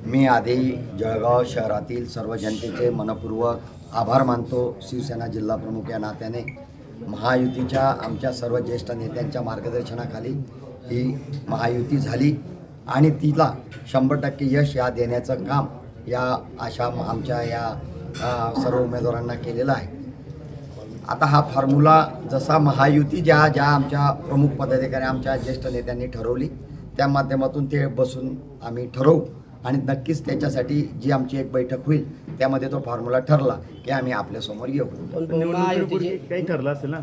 मी आधी जळगाव शहरातील सर्व जनतेचे मनपूर्वक आभार मानतो. शिवसेना जिल्हाप्रमुख या नात्याने महायुतीच्या आमच्या सर्व ज्येष्ठ नेत्यांच्या मार्गदर्शनाखाली ही महायुती झाली आणि तिला 100% यश या देण्याचं काम या आमच्या या सर्व उमेदवारांना केलेलं आहे. आता हा फॉर्म्युला जसा महायुती ज्या ज्या आमच्या प्रमुख पदाधिकारी आमच्या ज्येष्ठ नेत्यांनी ठरवली त्या माध्यमातून ते बसून आम्ही ठरवू आणि नक्कीच त्याच्यासाठी जी आमची एक बैठक होईल त्यामध्ये तो फॉर्म्युला ठरला की आम्ही आपल्यासमोर येऊ. काही ठरलं असेल ना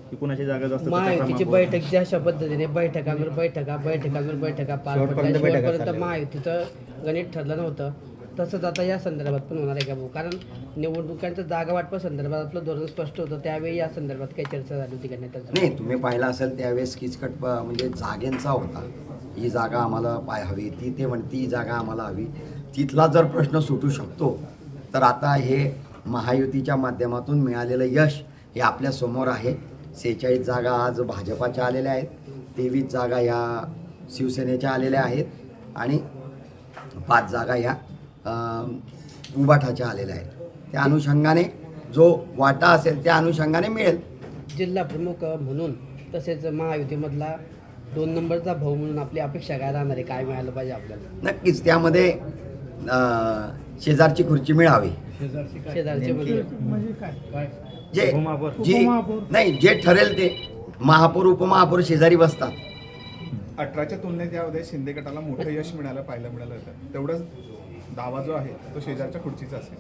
की कुणाची जागा जास्त महायुतीची बैठक जी अशा पद्धतीने बैठकांवर बैठका पार पडल्यापर्यंत महायुतीचं गणित ठरलं नव्हतं. तसंच आता या संदर्भात पण होणार आहे का भाऊ? कारण निवडणुकांच्या जागा वाटपा संदर्भात आपलं धोरण स्पष्ट होतं, त्यावेळी या संदर्भात काही चर्चा झाली होती का नाही? तुम्ही पाहिलं असेल त्यावेळेस किचकट म्हणजे जागेंचा होता. ही जागा आम्हाला हवी, ती म्हणती ही जागा आम्हाला हवी. तिथला जर प्रश्न सुटू शकतो तर आता हे महायुतीच्या माध्यमातून मिळालेलं यश हे आपल्यासमोर आहे. 46 जागा आज भाजपाच्या आलेल्या आहेत, 23 जागा या शिवसेनेच्या आलेल्या आहेत आणि 5 जागा या उबाठाच्या आलेल्या आहेत. त्या अनुषंगाने जो वाटा असेल त्या अनुषंगाने मिळेल. जिल्हा प्रमुख म्हणून तसेच महायुतीमधला 2 नंबरचा भाऊ म्हणून आपली अपेक्षा काय राहणार आहे? काय मिळालं पाहिजे आपल्याला? नक्कीच त्यामध्ये शेजारची खुर्ची मिळावी. शेजारचे जे ठरेल ते महापौर उपमहापौर शेजारी बसतात. 18च्या तुलनेत यामध्ये शिंदे गटाला मोठं यश मिळालं होतं. तेवढंच दावा जो आहे तो शेजारच्या खुर्चीचा असेल.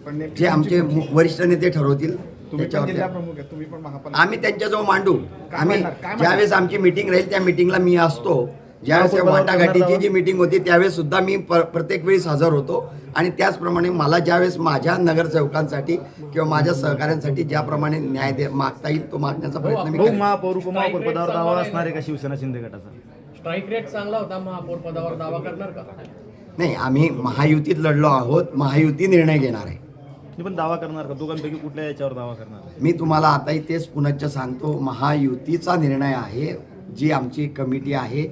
पण जे आमचे वरिष्ठ नेते ठरवतील तुम्ही पण जिल्हा प्रमुख आहे, तुम्ही पण महापालिका, आम्ही त्यांच्याजवळ मांडू. आम्ही ज्यावेळेस आमची मीटिंग राहील त्या मीटिंगला मी असतो. ज्यावेळेस वाटाघाटीची जी मीटिंग होती त्यावेळेस सुद्धा मी प्रत्येक वेळेस हजर होतो आणि त्याचप्रमाणे मला ज्यावेळेस माझ्या नगरसेवकांसाठी किंवा माझ्या सहकाऱ्यांसाठी ज्याप्रमाणे न्याय मागता येईल तो मागण्याचा प्रयत्न मी करेन. महापौर उपमहापौर पदावर दावा असणार आहे का शिवसेना शिंदे गटाचा? स्ट्राईक रेट चांगला होता, महापौर पदावर दावा करणार का? नाही, आम्ही महायुतीत लढलो आहोत. महायुती निर्णय घेणार आहे. पण दावा करणार का? दोघांपैकी कुठल्या याच्यावर दावा करणार? मी तुम्हाला आताही तेच पुनश्च सांगतो, महायुतीचा निर्णय आहे. जी आमची कमिटी आहे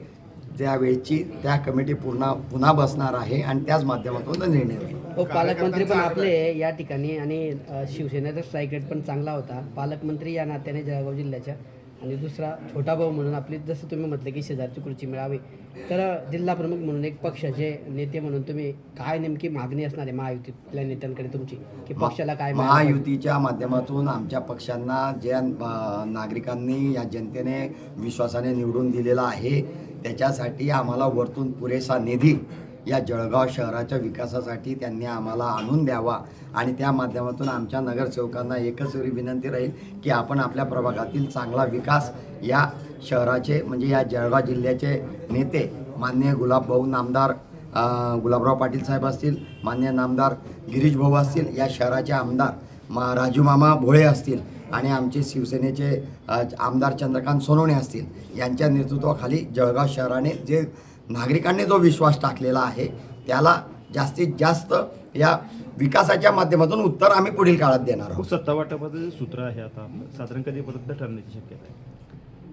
त्यावेळची त्या कमिटी पुन्हा बसणार आहे आणि त्याच माध्यमातून निर्णय होईल. पालकमंत्री पण आपले या ठिकाणी आणि शिवसेनेचा स्ट्राईक रेट पण चांगला होता. पालकमंत्री या नात्याने जळगाव जिल्ह्याच्या आणि दुसरा छोटा भाऊ म्हणून आपली जसं तुम्ही म्हटलं की शेजारची खुर्ची मिळावी, तर जिल्हा प्रमुख म्हणून एक पक्षाचे नेते म्हणून तुम्ही काय नेमकी मागणी असणार आहे महायुतीतल्या नेत्यांकडे तुमची की पक्षाला काय? महायुतीच्या माध्यमातून आमच्या पक्षांना ज्या नागरिकांनी या जनतेने विश्वासाने निवडून दिलेला आहे त्याच्यासाठी आम्हाला वरतून पुरेसा निधी या जळगाव शहराच्या विकासासाठी त्यांनी आम्हाला आणून द्यावा आणि त्या माध्यमातून आमच्या नगरसेवकांना एकच विनंती राहील की आपण आपल्या प्रभागातील चांगला विकास या शहराचे म्हणजे या जळगाव जिल्ह्याचे नेते माननीय गुलाबभाऊ नामदार गुलाबराव पाटील साहेब असतील, माननीय नामदार गिरीश भाऊ असतील, या शहराचे आमदार राजू मामा भोळे असतील आणि आमचे शिवसेनेचे आमदार चंद्रकांत सोनवणे असतील, यांच्या नेतृत्वाखाली जळगाव शहराने जे नागरिकांनी जो विश्वास टाकलेला आहे त्याला जास्तीत जास्त या विकासाच्या माध्यमातून उत्तर आम्ही पुढील काळात देणार आहोत. सत्ता वाटपाचं जे सूत्र आहे आता साधारण कधीपर्यंत ठरण्याची शक्यता आहे?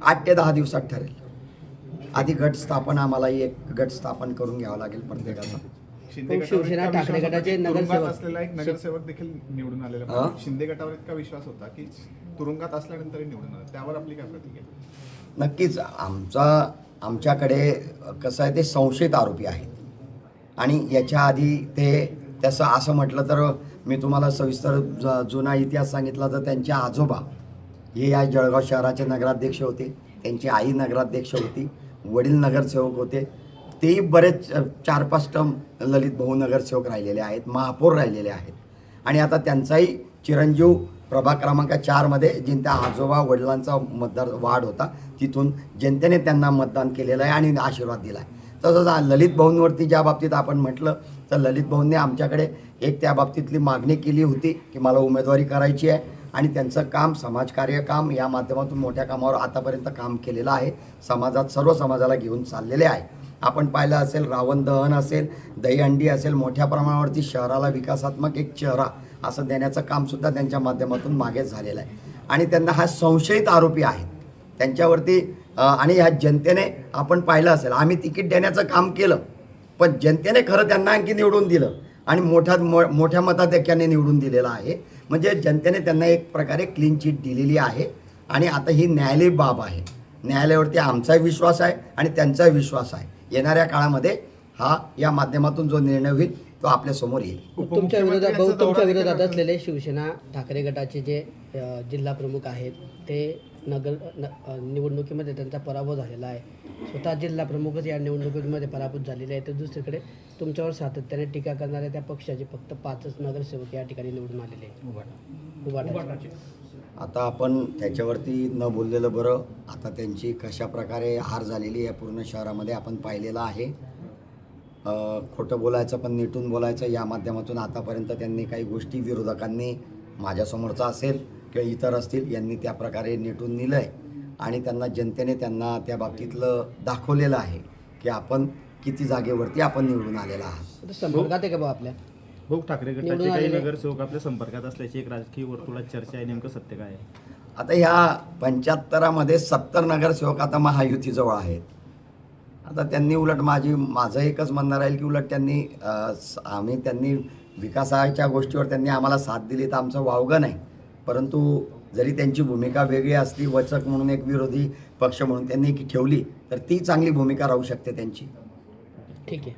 8 ते 10 दिवसात ठरेल. आधी गट स्थापन आम्हाला एक गट स्थापन करून घ्यावं लागेल प्रत्येकाचा. शिवसेना ठाकरे गटाचे नगरसेवक असलेला एक नगरसेवक देखील निवडून आलेला. शिंदे गटावर इतका विश्वास होता की तुरुंगात असल्यानंतर निवडून आला, त्यावर आपली काय प्रतिक्रिया? नक्कीच आमच्याकडे कसं आहे ते संशयित आरोपी आहेत आणि याच्या आधी ते तसं असं म्हटलं तर मी तुम्हाला सविस्तर जुना इतिहास सांगितला तर त्यांचे आजोबा हे या जळगाव शहराचे नगराध्यक्ष होते, त्यांची आई नगराध्यक्ष होती, वडील नगरसेवक होते, तेही बरेच 4-5 टर्म ललित भाऊ नगरसेवक राहिलेले आहेत, महापौर राहिलेले आहेत आणि आता त्यांचाही चिरंजीव प्रभाग क्रमांक 4मध्ये जिंता आजोबा वडिलांचा मतदार वाढ होता तिथून जनतेने त्यांना मतदान केलेलं आहे आणि आशीर्वाद दिला आहे. तसंच ललित भाऊंवरती ज्या बाबतीत आपण म्हटलं तर ललित भाऊंनी आमच्याकडे एक त्या बाबतीतली मागणी केली होती की मला उमेदवारी करायची आहे आणि त्यांचं काम समाजकार्य काम या माध्यमातून मोठ्या कामावर आतापर्यंत काम केलेलं आहे. समाजात सर्व समाजाला घेऊन चाललेले आहे. आपण पाहिलं असेल रावण दहन असेल, दहीहंडी असेल, मोठ्या प्रमाणावरती शहराला विकासात्मक एक चेहरा असं देण्याचं कामसुद्धा त्यांच्या माध्यमातून मागे झालेलं आहे आणि त्यांना हा संशयित आरोपी आहेत त्यांच्यावरती आणि ह्या जनतेने आपण पाहिलं असेल आम्ही तिकीट देण्याचं काम केलं पण जनतेने खरं त्यांना आणखी निवडून दिलं आणि मोठ्या मताधिक्याने निवडून दिलेलं आहे. म्हणजे जनतेने त्यांना एक प्रकारे क्लीन चिट दिलेली आहे आणि आता ही न्यायालयीन बाब आहे. न्यायालयावरती आमचाही विश्वास आहे आणि त्यांचाही विश्वास आहे. येणाऱ्या काळामध्ये या माध्यमातून जो निर्णय होईल तो आपल्यासमोर येईल. तुमच्या विरोधात असलेले शिवसेना ठाकरे गटाचे जे जिल्हा प्रमुख आहेत ते निवडणुकीमध्ये त्यांचा पराभव झालेला आहे. स्वतः जिल्हा प्रमुखच या निवडणुकीमध्ये पराभूत झालेले आहेत. तर दुसरीकडे तुमच्यावर सातत्याने टीका करणाऱ्या त्या पक्षाचे फक्त 5च नगरसेवक या ठिकाणी निवडून आलेले आहेत उभाटाचे. आता आपण त्याच्यावरती न बोललेलं बरं. आता त्यांची कशा प्रकारे हार झालेली आहे पूर्ण शहरामध्ये आपण पाहिलेलं आहे. खोटं बोलायचं पण नीटून बोलायचं या माध्यमातून आतापर्यंत त्यांनी काही गोष्टी विरोधकांनी माझ्यासमोरचा असेल किंवा इतर असतील यांनी त्या प्रकारे नीटून नेलं आहे आणि जनतेने त्यांना त्या बाबतीतलं दाखवलेलं आहे की आपण किती जागेवरती आपण निवडून आलेला आहात. संपर्कात आहे का बा आपल्या भाऊ ठाकरे गटाचे निवडून काही आलेले- नगरसेवक आपल्या संपर्कात असल्याची एक राजकीय वर्तुळात चर्चा आहे. नेमकं सत्य काय आहे? आता ह्या 75मध्ये 70 नगरसेवक आता महायुतीजवळ आहेत. आता त्यांनी उलट माझं एकच म्हणणं राहील की उलट त्यांनी विकासाच्या गोष्टीवर त्यांनी आम्हाला साथ दिली तर आमचं वावगं नाही. परंतु जरी त्यांची भूमिका वेगळी असली वचक म्हणून एक विरोधी पक्ष म्हणून त्यांनी ठेवली तर ती चांगली भूमिका राहू शकते त्यांची. ठीक आहे.